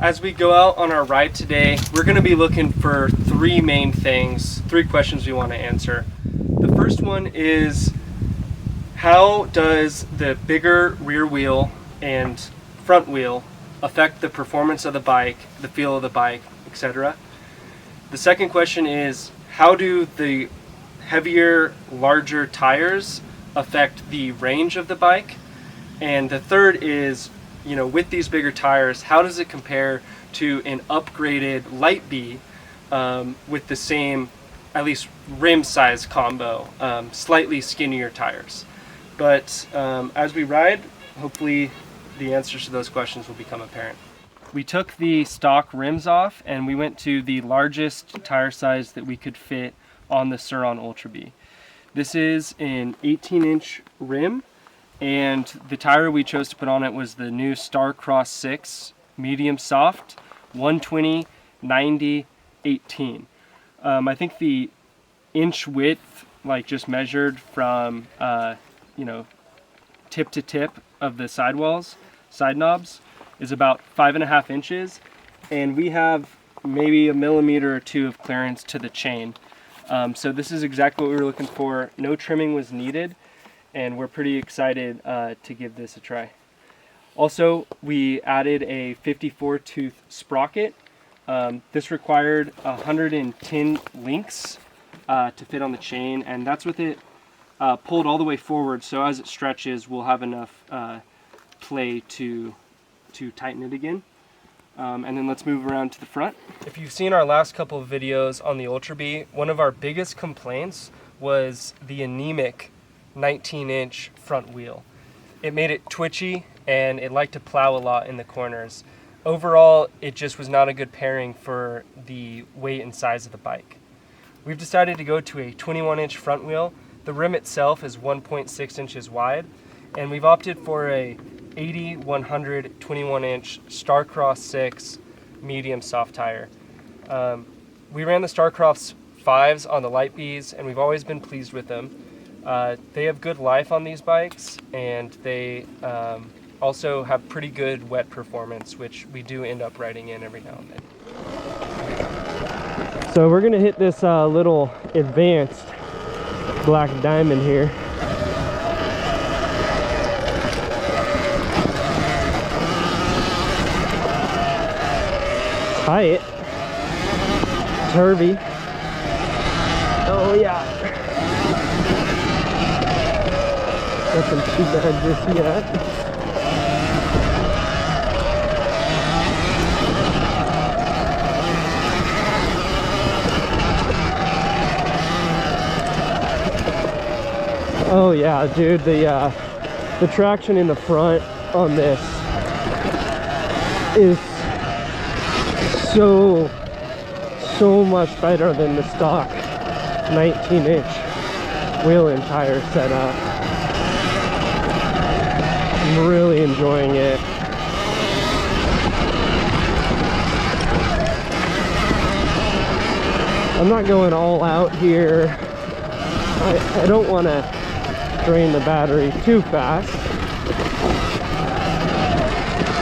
As we go out on our ride today, we're going to be looking for three main things, three questions we want to answer. The first one is, how does the bigger rear wheel and front wheel affect the performance of the bike, the feel of the bike, etc.? The second question is, how do the heavier, larger tires affect the range of the bike? And the third is, with these bigger tires, how does it compare to an upgraded light B with the same, at least rim size combo, slightly skinnier tires? But as we ride, hopefully the answers to those questions will become apparent. We took the stock rims off and we went to the largest tire size that we could fit on the Sur-Ron Ultra B. This is an 18-inch rim, and the tire we chose to put on it was the new Starcross 6 medium soft 120/90/18. I think the inch width, just measured from tip to tip of the sidewalls, side knobs, is about 5.5 inches, and we have maybe a millimeter or two of clearance to the chain. So this is exactly what we were looking for. No trimming was needed, and we're pretty excited to give this a try. Also, we added a 54 tooth sprocket. This required 110 links to fit on the chain, and that's with it pulled all the way forward, so as it stretches we'll have enough play to tighten it again. And then let's move around to the front. If you've seen our last couple of videos on the Ultra B, one of our biggest complaints was the anemic 19-inch front wheel. It made it twitchy and it liked to plow a lot in the corners. Overall, it just was not a good pairing for the weight and size of the bike. We've decided to go to a 21-inch front wheel. The rim itself is 1.6 inches wide, and we've opted for a 80/100 21-inch Starcross 6 medium soft tire. We ran the Starcross 5s on the light Bs, and we've always been pleased with them. They have good life on these bikes, and they also have pretty good wet performance, which we do end up riding in every now and then. So we're gonna hit this little advanced black diamond here. Tight, turvy. Oh yeah. Nothing too bad just yet. Oh yeah, dude, the traction in the front on this is so much better than the stock 19-inch wheel and tire setup. I'm really enjoying it. I'm not going all out here. I don't want to drain the battery too fast,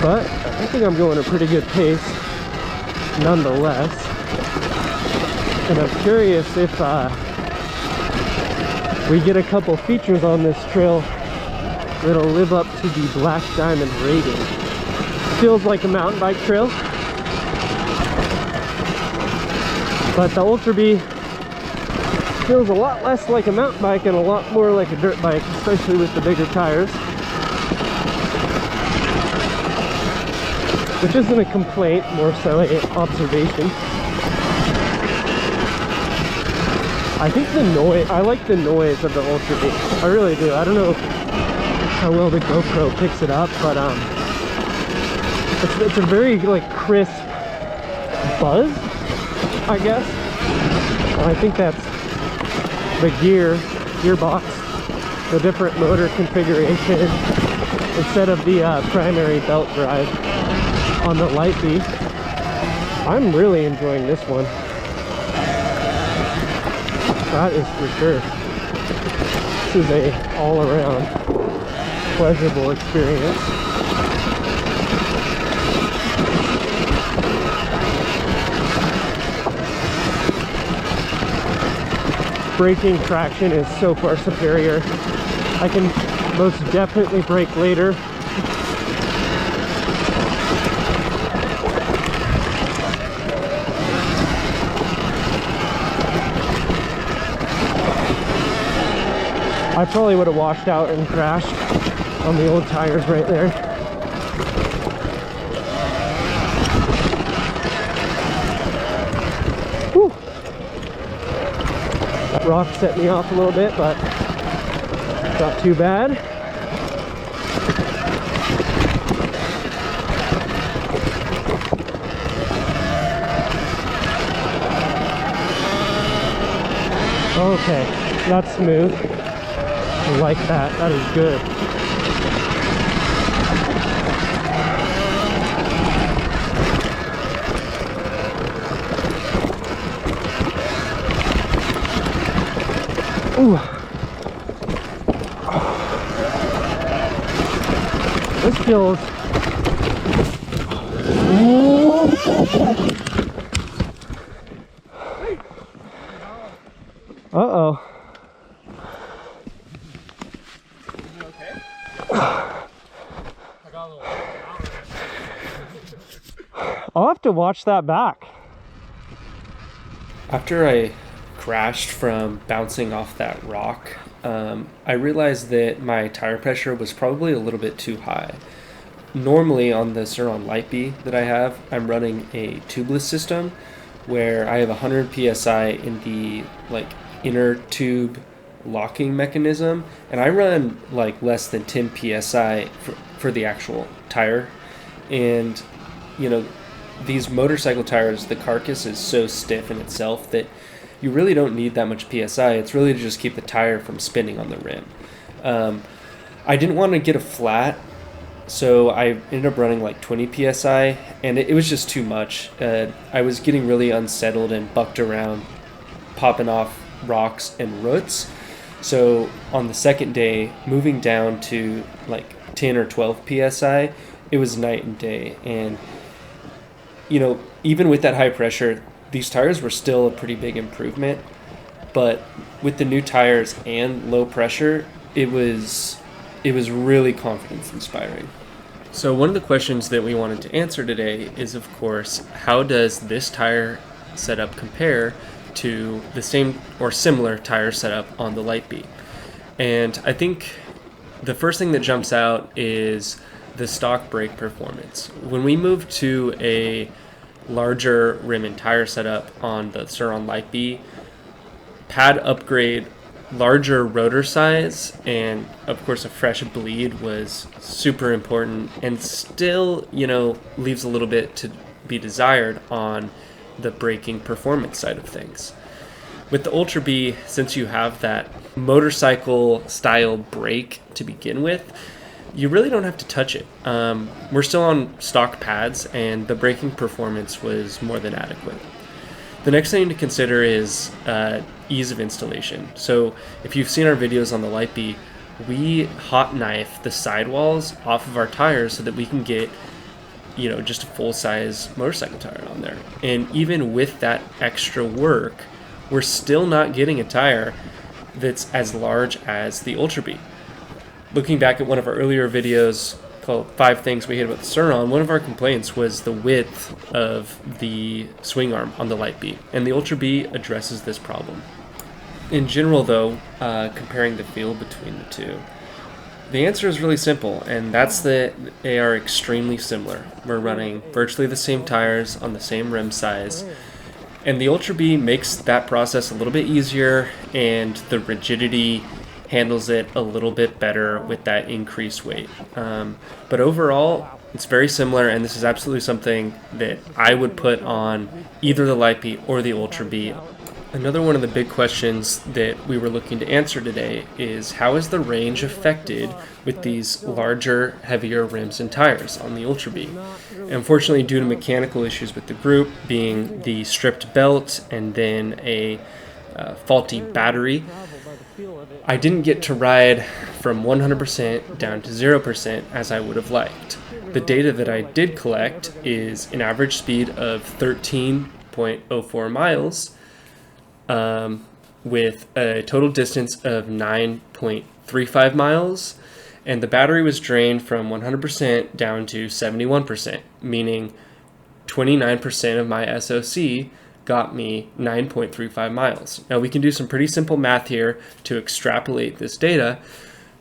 but I think I'm going a pretty good pace nonetheless. And I'm curious if we get a couple features on this trail that'll live up to the Black Diamond rating. Feels like a mountain bike trail, but the Ultra B feels a lot less like a mountain bike and a lot more like a dirt bike, especially with the bigger tires. Which isn't a complaint, more so an observation. I think I like the noise of the Ultra B. I really do. I don't know how well the GoPro picks it up, but it's a very crisp buzz, I guess. I think that's the gearbox, the different motor configuration instead of the primary belt drive on the light B. I'm really enjoying this one. That is for sure. This is a all-around pleasurable experience. braking traction is so far superior. I can most definitely brake later. I probably would have washed out and crashed on the old tires right there. Whew. That rock set me off a little bit, but not too bad. Okay, that's smooth. I like that. That is good. Ooh. This feels... Uh-oh. I'll have to watch that back. After I crashed from bouncing off that rock, I realized that my tire pressure was probably a little bit too high. Normally on the Sur-Ron Lightbee that I have, I'm running a tubeless system where I have 100 psi in the inner tube locking mechanism, and I run less than 10 psi for the actual tire. And these motorcycle tires, the carcass is so stiff in itself that you really don't need that much psi. It's really to just keep the tire from spinning on the rim. I didn't want to get a flat, so I ended up running 20 psi, and it was just too much. I was getting really unsettled and bucked around, popping off rocks and roots. So on the second day, moving down to 10 or 12 psi, it was night and day. And even with that high pressure, these tires were still a pretty big improvement. But with the new tires and low pressure, it was really confidence inspiring. So one of the questions that we wanted to answer today is, of course, how does this tire setup compare to the same or similar tire setup on the Lightbee? And I think the first thing that jumps out is the stock brake performance. When we moved to a larger rim and tire setup on the Sur-Ron Lightbee, pad upgrade, larger rotor size, and of course a fresh bleed was super important, and still leaves a little bit to be desired on the braking performance side of things. With the Ultra B, since you have that motorcycle style brake to begin with, you really don't have to touch it. We're still on stock pads, and the braking performance was more than adequate. The next thing to consider is ease of installation. So if you've seen our videos on the Lightbee, we hot knife the sidewalls off of our tires so that we can get just a full-size motorcycle tire on there. And even with that extra work, we're still not getting a tire that's as large as the Ultra B. Looking back at one of our earlier videos called 5 Things We Hate About the Sur-Ron, one of our complaints was the width of the swing arm on the Lightbee, and the Ultra B addresses this problem. In general though, comparing the feel between the two, the answer is really simple, and that's that they are extremely similar. We're running virtually the same tires on the same rim size, and the Ultra B makes that process a little bit easier, and the rigidity handles it a little bit better with that increased weight. But overall, it's very similar, and this is absolutely something that I would put on either the Lightbee or the Ultra B. Another one of the big questions that we were looking to answer today is, how is the range affected with these larger, heavier rims and tires on the Ultra B? Unfortunately, due to mechanical issues with the group, being the stripped belt and then a faulty battery, I didn't get to ride from 100% down to 0% as I would have liked. The data that I did collect is an average speed of 13.04 miles, with a total distance of 9.35 miles, and the battery was drained from 100% down to 71%, meaning 29% of my SOC got me 9.35 miles. Now we can do some pretty simple math here to extrapolate this data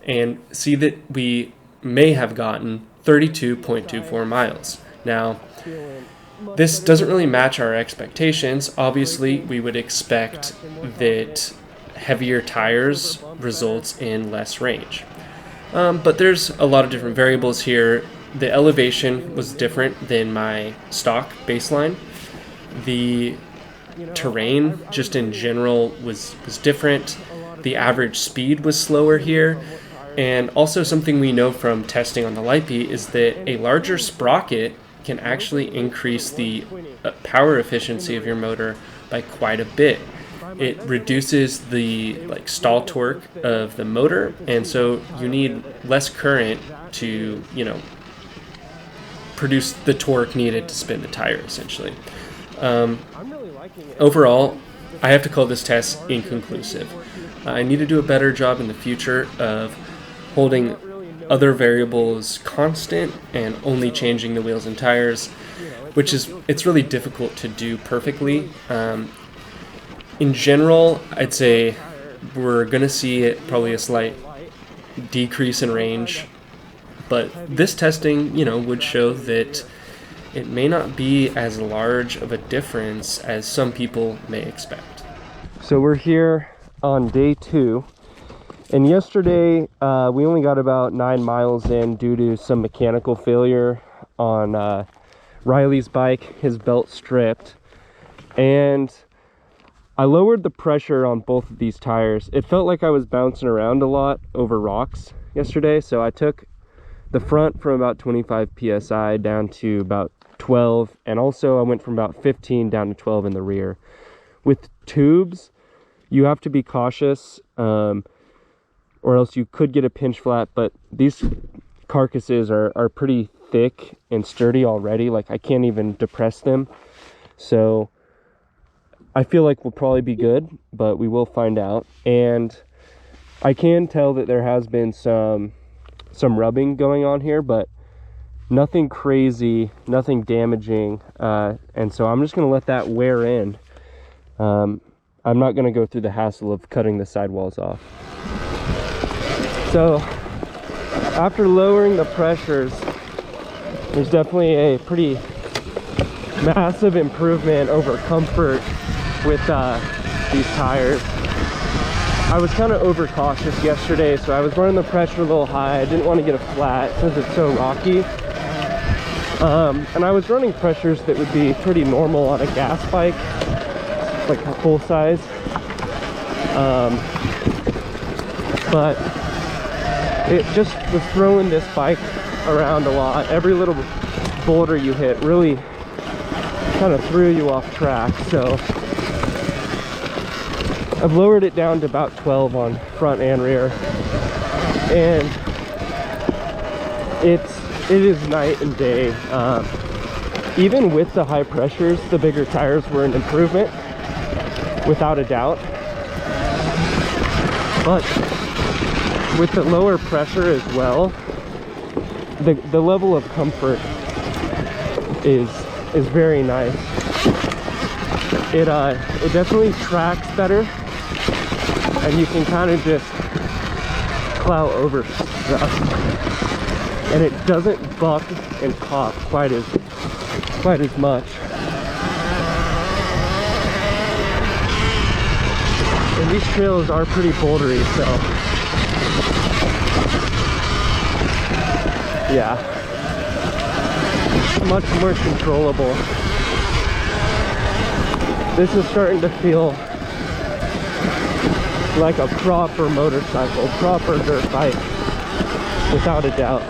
and see that we may have gotten 32.24 miles. Now, this doesn't really match our expectations. Obviously, we would expect that heavier tires results in less range. But there's a lot of different variables here. The elevation was different than my stock baseline. The terrain, just in general, was different. The average speed was slower here. And also something we know from testing on the Lipey is that a larger sprocket can actually increase the power efficiency of your motor by quite a bit. It reduces the stall torque of the motor, and so you need less current to, produce the torque needed to spin the tire, essentially. Overall, I have to call this test inconclusive. I need to do a better job in the future of holding other variables constant and only changing the wheels and tires, which it's really difficult to do perfectly. In general, I'd say we're going to see probably a slight decrease in range, but this testing, would show that it may not be as large of a difference as some people may expect. So we're here on day 2. And yesterday, we only got about 9 miles in due to some mechanical failure on Riley's bike. His belt stripped. And I lowered the pressure on both of these tires. It felt like I was bouncing around a lot over rocks yesterday. So I took the front from about 25 PSI down to about 12. And also I went from about 15 down to 12 in the rear. With tubes, you have to be cautious. Or else you could get a pinch flat, but these carcasses are pretty thick and sturdy already. Like, I can't even depress them. So I feel like we'll probably be good, but we will find out. And I can tell that there has been some rubbing going on here, but nothing crazy, nothing damaging. And so I'm just going to let that wear in. I'm not going to go through the hassle of cutting the sidewalls off. So after lowering the pressures, there's definitely a pretty massive improvement over comfort with these tires. I was kind of overcautious yesterday, so I was running the pressure a little high. I didn't want to get a flat since it's so rocky. And I was running pressures that would be pretty normal on a gas bike, like a full size. But it just was throwing this bike around a lot. Every little boulder you hit really kind of threw you off track. So I've lowered it down to about 12 on front and rear. And it is night and day. Even with the high pressures, the bigger tires were an improvement, without a doubt. But with the lower pressure as well, the level of comfort is very nice. It definitely tracks better, and you can kind of just plow over stuff, and it doesn't buck and pop quite as much. And these trails are pretty bouldery, so yeah, much more controllable. This is starting to feel like a proper motorcycle, proper dirt bike, without a doubt.